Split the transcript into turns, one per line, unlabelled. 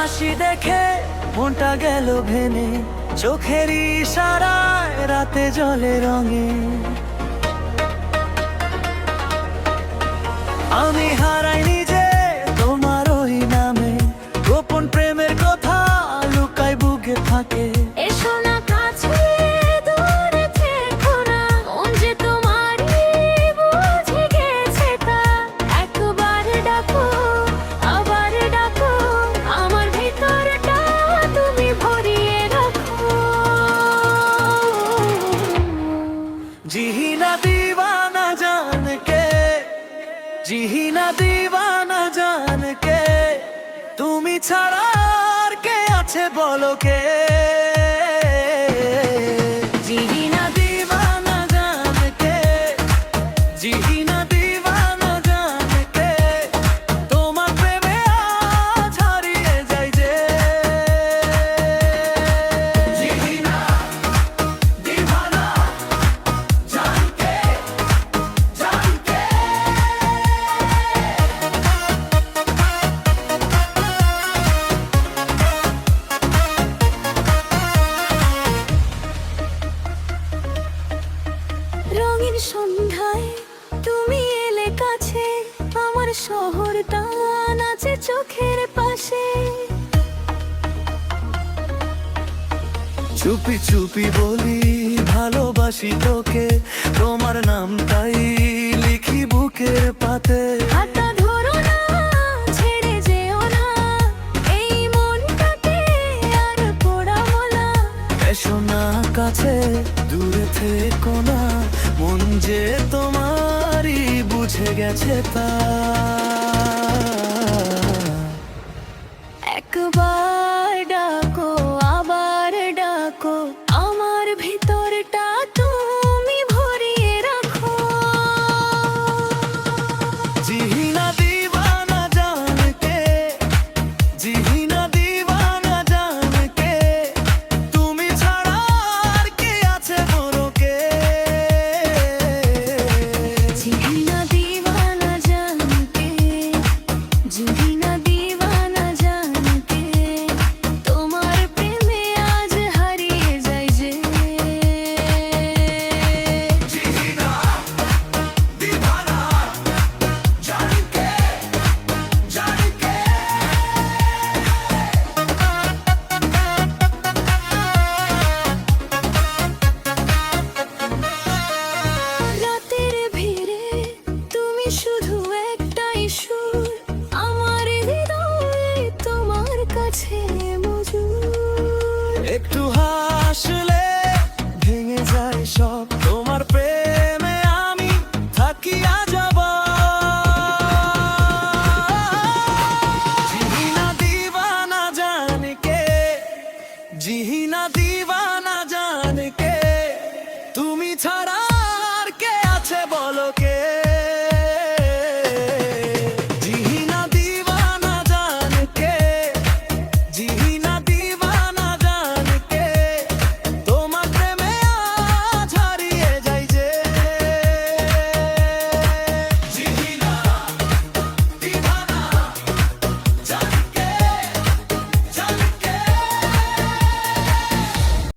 হাসি দেখে মনটা গেল ভেনে, চোখের ইশারায় রাতে জলে রঙে। আমি হারাই নিজে তোমার ওই নামে, গোপন প্রেমের কথা লুকাই বুকে থাকে।
এসো না কাছে, দূরে থেকো না, মন যে তোমারই বুঝে গেছে তা। একবার ডাকো, আবার ডাকো, আমার ভিতরটা তুমি ভরিয়ে রাখো।
জিহিনা দিওয়ানা জান কে, জিহিনা দিওয়ানা জান কে, তুমি ছাড়া আর কে আছে বলো কে। জিহিনা দিওয়ানা জান কে, জিহিনা দিওয়ানা জান কে, তোমার প্রেমে আজ হারিয়ে যাই যে। জিহিনা দিওয়ানা জান কে, জান কে।
রঙিন সন্ধ্যায় তুমি এলে কাছে, আমার শহরটা নাচে চোখের পাশে।
চুপি চুপি বলি ভালোবাসি তোকে, তোমার নামটাই লিখি বুকের পাতে।
হাতটা ধরো না, ছেড়ে যেও না, এই মনটাকে আর পোড়াবো না।
এসো না কাছে, দূরে থেকো না, মন যে তোমারই বুঝে গেছে তা।
একবার ডাকো, আবার ডাকো, আমার ভিতরটা তুমি ভরিয়ে রাখো।
জিহিনা দিওয়ানা জান কে, জিহিনা দিওয়ানা জান কে, তুমি ছাড়া আর কে আছে বলো কে।
জিহিনা দিওয়ানা জান কে, জিহিনা দিওয়ানা জান কে, তোমার প্রেমে আজ হারিয়ে যাই যে।
জিহিনা দিওয়ানা জান কে, জান কে।
রাতের ভিড়ে তুমি শুধু একটাই সুর, আমার হৃদয়ে তোমার কাছে মজুর।
একটু হাসলে ভেঙে যায় সব,